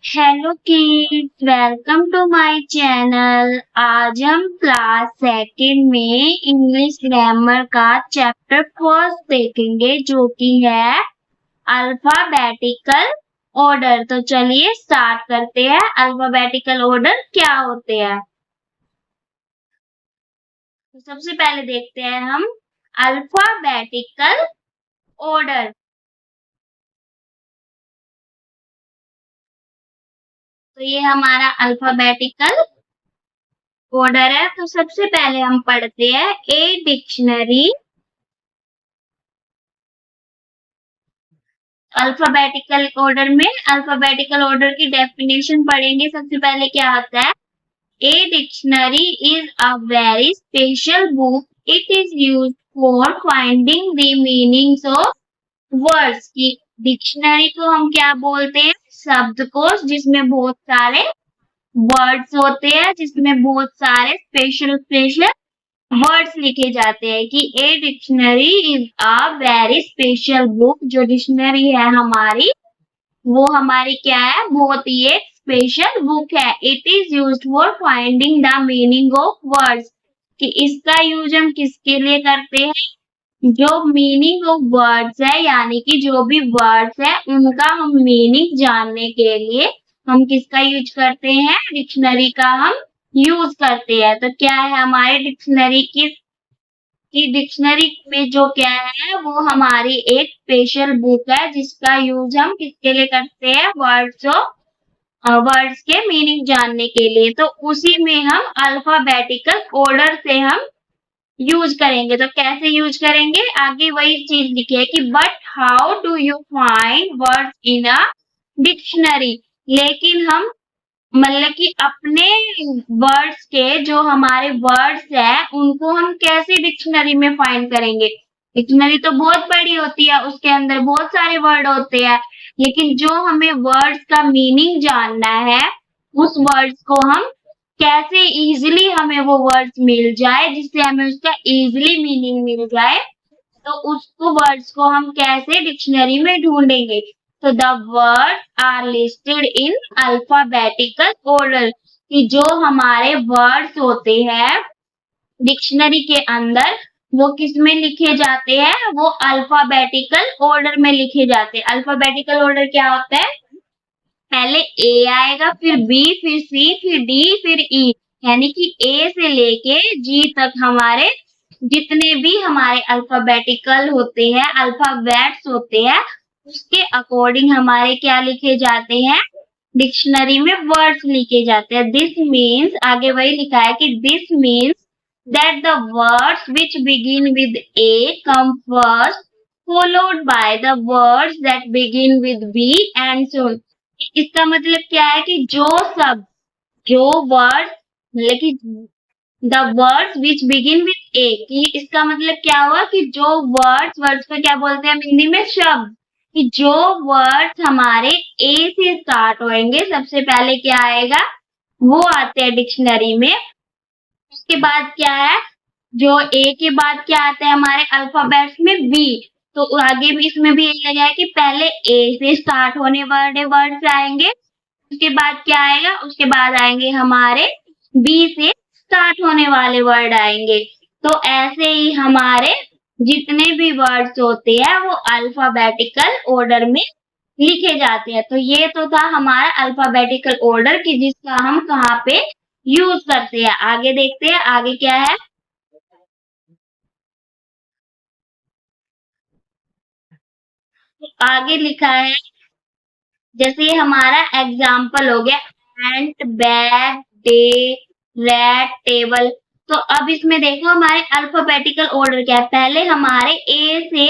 Hello kids, welcome to my channel. आज हम class second में इंग्लिश ग्रामर का चैप्टर फर्स्ट देखेंगे जो कि है अल्फाबेटिकल ऑर्डर। तो चलिए स्टार्ट करते हैं। अल्फाबेटिकल ऑर्डर क्या होते हैं? तो सबसे पहले देखते हैं हम अल्फाबेटिकल ऑर्डर। तो ये हमारा अल्फाबेटिकल ऑर्डर है। तो सबसे पहले हम पढ़ते हैं ए डिक्शनरी। अल्फाबेटिकल ऑर्डर में अल्फाबेटिकल ऑर्डर की डेफिनेशन पढ़ेंगे। सबसे पहले क्या होता है? A dictionary is a very special book. It is used for finding the meanings of words. की डिक्शनरी को हम क्या बोलते हैं? शब्दकोश, जिसमें बहुत सारे वर्ड्स होते हैं, जिसमें बहुत सारे स्पेशल स्पेशल वर्ड्स लिखे जाते हैं। कि a dictionary is a very special book. जो डिक्शनरी है हमारी, वो हमारी क्या है? बहुत ही एक स्पेशल बुक है। It is used for finding the meaning of words. कि इसका यूज हम किसके लिए करते हैं? जो मीनिंग ऑफ वर्ड्स है, यानी कि जो भी वर्ड्स है उनका हम मीनिंग जानने के लिए हम किसका यूज करते हैं? डिक्शनरी का हम यूज करते हैं। तो क्या है हमारे डिक्शनरी की डिक्शनरी में जो क्या है, वो हमारी एक स्पेशल बुक है जिसका यूज हम किसके लिए करते हैं? वर्ड्स के मीनिंग जानने के लिए। तो उसी में हम अल्फाबेटिकल ऑर्डर से हम यूज करेंगे। तो कैसे यूज करेंगे? आगे वही चीज लिखी है कि but how do you find words in a dictionary. लेकिन हम मतलब कि अपने वर्ड्स के, जो हमारे वर्ड्स है, उनको हम कैसे डिक्शनरी में फाइंड करेंगे? डिक्शनरी तो बहुत बड़ी होती है, उसके अंदर बहुत सारे वर्ड होते हैं। लेकिन जो हमें वर्ड्स का मीनिंग जानना है, उस वर्ड्स को हम कैसे इजीली हमें वो वर्ड्स मिल जाए, जिससे हमें उसका इजीली मीनिंग मिल जाए, तो उसको वर्ड्स को हम कैसे डिक्शनरी में ढूंढेंगे? तो the words are listed in alphabetical order. कि जो हमारे वर्ड्स होते हैं डिक्शनरी के अंदर, वो किस में लिखे जाते हैं? वो अल्फाबेटिकल ऑर्डर में लिखे जाते हैं। अल्फाबेटिकल ऑर्डर क्या होता है? पहले ए आएगा, फिर बी, फिर सी, फिर डी, फिर ई। यानी कि ए से लेके जी तक हमारे जितने भी हमारे अल्फाबेटिकल होते हैं, अल्फाबेट्स होते हैं, उसके अकॉर्डिंग हमारे क्या लिखे जाते हैं? डिक्शनरी में वर्ड्स लिखे जाते हैं। दिस मीन्स, आगे वही लिखा है कि this means that the words which begin with A come first, followed by the words that begin with B and so on। इसका मतलब क्या है? कि जो वर्ड मतलब कि the words which begin with A, कि इसका मतलब क्या हुआ? कि जो वर्ड्स को क्या बोलते हैं हम हिंदी में? शब्द। कि जो वर्ड्स हमारे ए से स्टार्ट होंगे, सबसे पहले क्या आएगा? वो आते हैं डिक्शनरी में। उसके बाद क्या है? जो ए के बाद क्या आता है हमारे अल्फाबेट्स में? बी। तो आगे भी इसमें भी यही लगा है कि पहले ए से स्टार्ट होने वाले वर्ड्स आएंगे, उसके बाद क्या आएगा? उसके बाद आएंगे हमारे बी से स्टार्ट होने वाले वर्ड आएंगे। तो ऐसे ही हमारे जितने भी वर्ड्स होते हैं वो अल्फाबेटिकल ऑर्डर में लिखे जाते हैं। तो ये तो था हमारा अल्फाबेटिकल ऑर्डर की जिसका हम कहाँ पे यूज करते हैं। आगे देखते हैं आगे क्या है। तो आगे लिखा है, जैसे ये हमारा एग्जाम्पल हो गया, एंट, बैग, डे, रैट, टेबल। तो अब इसमें देखो हमारे अल्फाबेटिकल ऑर्डर क्या है। पहले हमारे ए से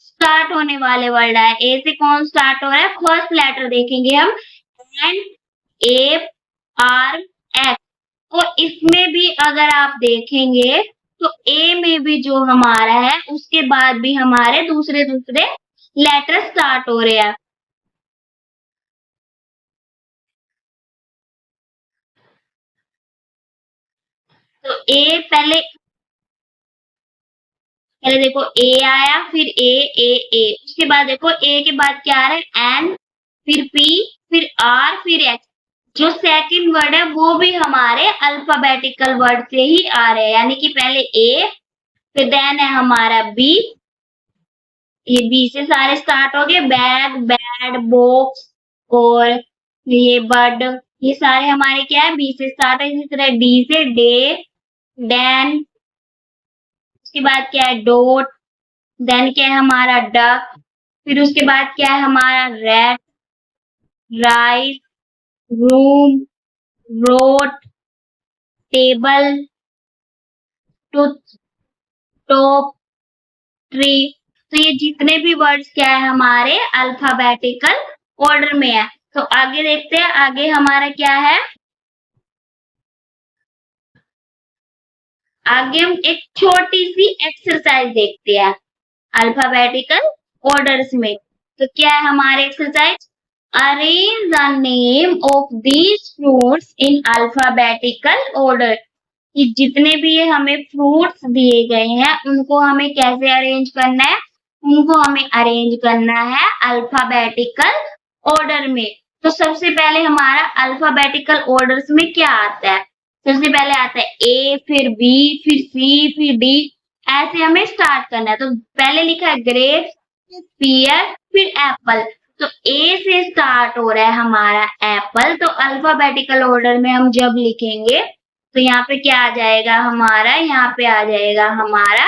स्टार्ट होने वाले वर्ड आए। ए से कौन स्टार्ट हो रहा है? फर्स्ट लेटर देखेंगे हम, एंड, ए, आर, एक्स। और इसमें भी अगर आप देखेंगे तो ए में भी जो हमारा है उसके बाद भी हमारे दूसरे दूसरे लेटर स्टार्ट हो रहे हैं। तो ए पहले पहले देखो ए आया, फिर ए, ए, ए। उसके बाद देखो ए के बाद क्या आ रहा है? एन, फिर पी, फिर आर फिर एक्स। जो सेकंड वर्ड है वो भी हमारे अल्फाबेटिकल वर्ड से ही आ रहे हैं, यानी कि पहले ए, फिर देन है हमारा बी, ये बी से सारे स्टार्ट हो गए, बैग, बैड, बॉक्स और ये बर्ड, ये सारे हमारे क्या है बी से स्टार्ट है। इसी तरह डी से डे, डैन, उसके बाद क्या है डोट, देन क्या है हमारा डक, फिर उसके बाद क्या है हमारा rat, rice, room, rote, table, tooth, top, tree. तो ये जितने भी वर्ड्स क्या है हमारे अल्फाबेटिकल ऑर्डर में है। तो आगे देखते हैं आगे हमारा क्या है। आगे हम एक छोटी सी एक्सरसाइज देखते हैं अल्फाबेटिकल ऑर्डर्स में। तो क्या है हमारे exercise, arrange the name of these fruits in alphabetical order. कि जितने भी ये हमें फ्रूट्स दिए गए हैं उनको हमें कैसे अरेंज करना है, उनको हमें अरेंज करना है अल्फाबेटिकल ऑर्डर में। तो सबसे पहले हमारा अल्फाबेटिकल ऑर्डर्स में क्या आता है, सबसे पहले आता है ए, फिर बी, फिर सी, फिर डी, ऐसे हमें स्टार्ट करना है। तो पहले लिखा है ग्रेप्स, पियर, फिर एप्पल। तो ए से स्टार्ट हो रहा है हमारा एप्पल, तो अल्फाबेटिकल ऑर्डर में हम जब लिखेंगे तो यहाँ पे क्या आ जाएगा हमारा, यहाँ पे आ जाएगा हमारा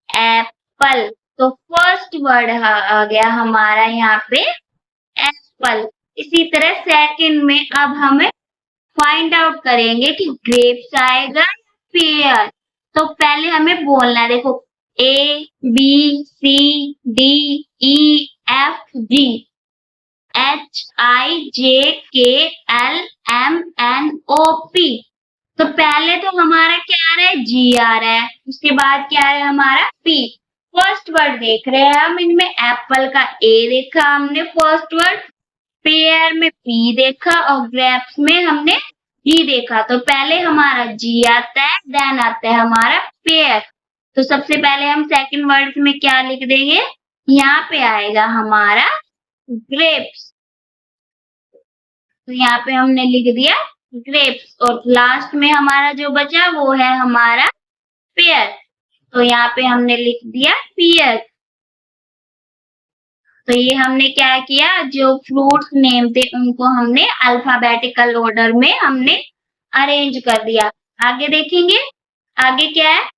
एप्पल। तो फर्स्ट वर्ड आ गया हमारा यहाँ पे एप्पल। इसी तरह सेकंड में अब हमें फाइंड आउट करेंगे कि ग्रेप्स आएगा पेयर। तो पहले हमें बोलना है, देखो ए, बी, सी, डी, ई, एफ, जी, एच, आई, जे, के, एल, एम, एन, ओ, पी। तो पहले तो हमारा क्या आ रहा है, जी आ रहा है, उसके बाद क्या आ रहा है हमारा पी। फर्स्ट वर्ड देख रहे हैं हम, इनमें एप्पल का ए देखा हमने फर्स्ट वर्ड, पेयर में पी देखा और ग्रेप्स में हमने जी देखा। तो पहले हमारा जी आता है, देन आता है हमारा पेयर। तो सबसे पहले हम सेकंड वर्ड में क्या लिख देंगे, यहाँ पे आएगा हमारा ग्रेप्स। तो यहाँ पे हमने लिख दिया ग्रेप्स और लास्ट में हमारा जो बचा वो है हमारा पेयर। तो यहाँ पे हमने लिख दिया पेयर। तो ये हमने क्या किया, जो फ्रूट्स नेम थे उनको हमने अल्फाबेटिकल ऑर्डर में हमने अरेंज कर दिया। आगे देखेंगे आगे क्या है,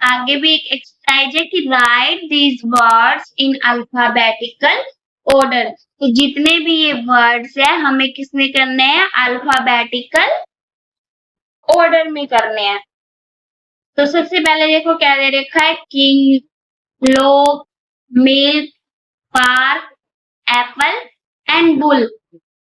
आगे भी एक एक्सरसाइज है कि right these words in alphabetical order. तो जितने भी ये वर्ड्स है हमें किसमें करने हैं, अल्फाबेटिकल ऑर्डर में करने हैं। तो सबसे पहले देखो क्या दे रखा है, king, globe, milk, park, Apple and bull.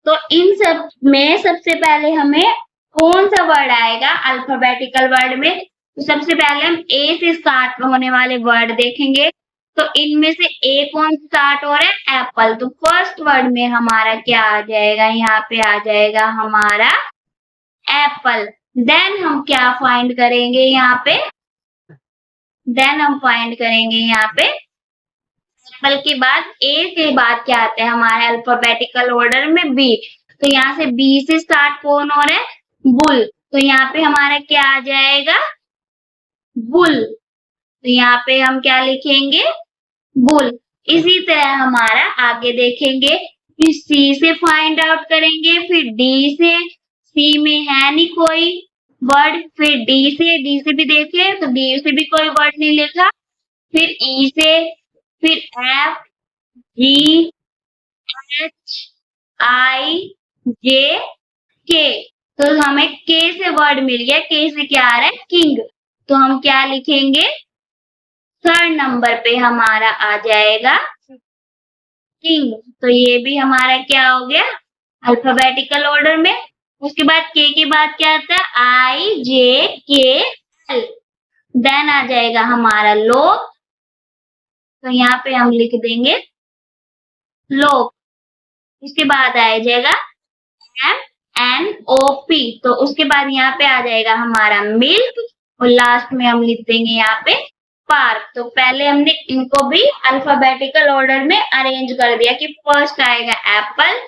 तो इन सब में सबसे पहले हमें कौन सा वर्ड आएगा अल्फाबेटिकल वर्ड में, तो सबसे पहले हम ए से स्टार्ट होने वाले वर्ड देखेंगे। तो इनमें से ए कौन स्टार्ट हो रहा है, एप्पल। तो फर्स्ट वर्ड में हमारा क्या आ जाएगा, यहाँ पे आ जाएगा हमारा एप्पल। देन हम क्या फाइंड करेंगे यहाँ पे, देन हम फाइंड करेंगे यहाँ पे एप्पल के बाद ए के बाद क्या आता है हमारे अल्फाबेटिकल ऑर्डर में बी। तो यहाँ से बी से स्टार्ट कौन हो रहा है, बुल। तो यहाँ पे हमारा क्या आ जाएगा, बुल। तो यहाँ पे हम क्या लिखेंगे, बुल। इसी तरह हमारा आगे देखेंगे, फिर सी से फाइंड आउट करेंगे, फिर डी से, सी में है नहीं कोई वर्ड, फिर डी से भी देखे तो डी से भी कोई वर्ड नहीं लिखा, फिर ई से, फिर एफ, जी, एच, आई, जे, के। तो हमें के से वर्ड मिल गया, के से क्या आ रहा है, किंग। तो हम क्या लिखेंगे, थर्ड नंबर पे हमारा आ जाएगा किंग। तो ये भी हमारा क्या हो गया अल्फाबेटिकल ऑर्डर में। उसके बाद के बाद क्या आता है, आई, जे, के, एल। देन आ जाएगा हमारा लोग। तो यहाँ पे हम लिख देंगे लोग। उसके बाद आ जाएगा एम, NOP। तो उसके बाद यहाँ पे आ जाएगा हमारा मिल्क और लास्ट में हम लिख देंगे यहाँ पे पार्क। तो पहले हमने इनको भी अल्फाबेटिकल ऑर्डर में अरेंज कर दिया कि फर्स्ट आएगा एप्पल,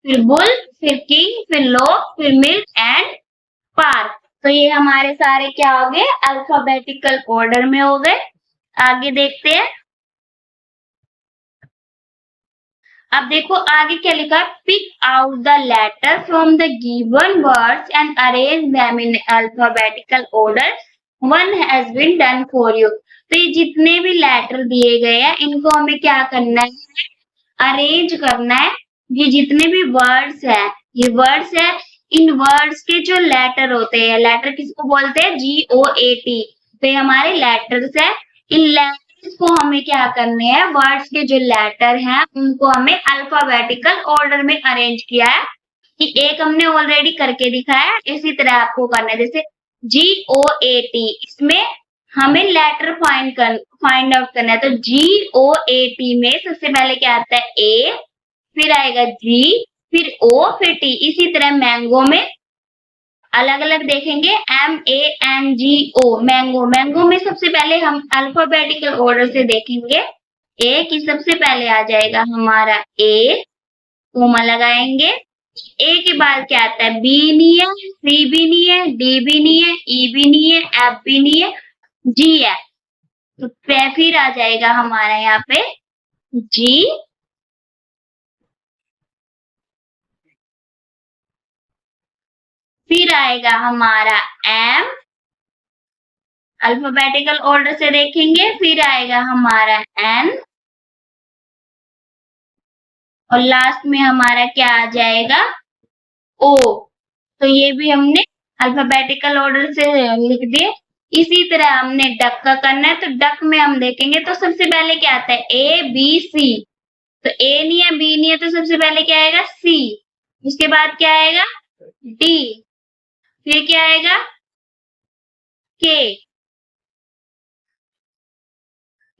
फिर बुल, फिर किंग, फिर लो, फिर मिल्क एंड पार्क। तो ये हमारे सारे क्या हो गए, अल्फाबेटिकल ऑर्डर में हो गए। आगे देखते हैं। अब देखो आगे क्या लिखा है, pick out the letter from the given words and arrange them in alphabetical order, one has been done for you. तो ये जितने भी लेटर दिए गए हैं इनको हमें क्या करना है, अरेंज करना है। ये जितने भी वर्ड्स है, ये वर्ड्स है, इन वर्ड्स के जो लेटर होते हैं, लेटर किसको बोलते हैं, GOAT। तो ये हमारे लेटर्स है। इन लेटर्स को हमें क्या करने हैं, वर्ड्स के जो लेटर हैं उनको हमें अल्फाबेटिकल ऑर्डर में अरेंज किया है। कि एक हमने ऑलरेडी करके दिखाया, इसी तरह आपको करना है। जैसे GOAT, इसमें हमें लेटर फाइंड आउट करना है। तो GOAT में सबसे पहले क्या आता है, A, फिर आएगा G, फिर O, फिर T। इसी तरह मैंगो में अलग अलग देखेंगे, MANGO, मैंगो। मैंगो में सबसे पहले हम अल्फाबेटिकल ऑर्डर से देखेंगे। A की सबसे पहले आ जाएगा हमारा A, कोमा लगाएंगे। A के बाद क्या आता है, B नहीं है, C भी नहीं है, D भी नहीं है, E भी नहीं है, F भी नहीं है, G है। तो फिर आ जाएगा हमारा यहाँ पे G, फिर आएगा हमारा M, अल्फाबेटिकल ऑर्डर से देखेंगे। फिर आएगा हमारा N और लास्ट में हमारा क्या आ जाएगा, O। तो ये भी हमने अल्फाबेटिकल ऑर्डर से लिख दिए। इसी तरह हमने डक का करना है। तो डक में हम देखेंगे तो सबसे पहले क्या आता है, ABC। तो A नहीं है, B नहीं है, तो सबसे पहले क्या आएगा, C। उसके बाद क्या आएगा, D, फिर क्या आएगा, K,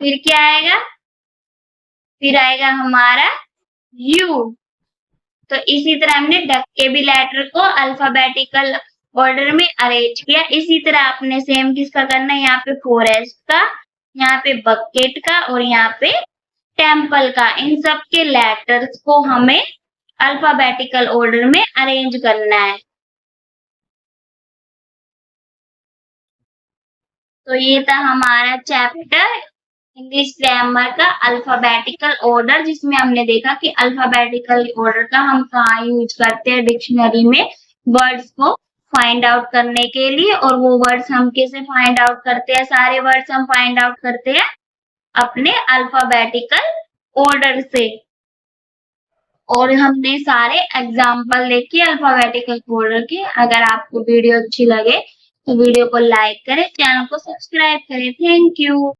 फिर क्या आएगा, फिर आएगा हमारा U। तो इसी तरह हमने डक के भी लेटर को अल्फाबेटिकल ऑर्डर में अरेंज किया। इसी तरह आपने सेम किसका करना है, यहाँ पे फॉरेस्ट का, यहाँ पे बकेट का और यहाँ पे टेम्पल का। इन सब के लेटर्स को हमें अल्फाबेटिकल ऑर्डर में अरेंज करना है। तो ये था हमारा चैप्टर इंग्लिश ग्रामर का अल्फाबेटिकल ऑर्डर, जिसमें हमने देखा कि अल्फाबेटिकल ऑर्डर का हम कहाँ यूज करते हैं डिक्शनरी में वर्ड्स को फाइंड आउट करने के लिए। और वो वर्ड्स हम कैसे फाइंड आउट करते हैं, सारे वर्ड्स हम फाइंड आउट करते हैं अपने अल्फाबेटिकल ऑर्डर से। और हमने सारे एग्जाम्पल देखे अल्फाबेटिकल ऑर्डर के। अगर आपको वीडियो अच्छी लगे तो वीडियो को लाइक करें, चैनल को सब्सक्राइब करें। Thank you.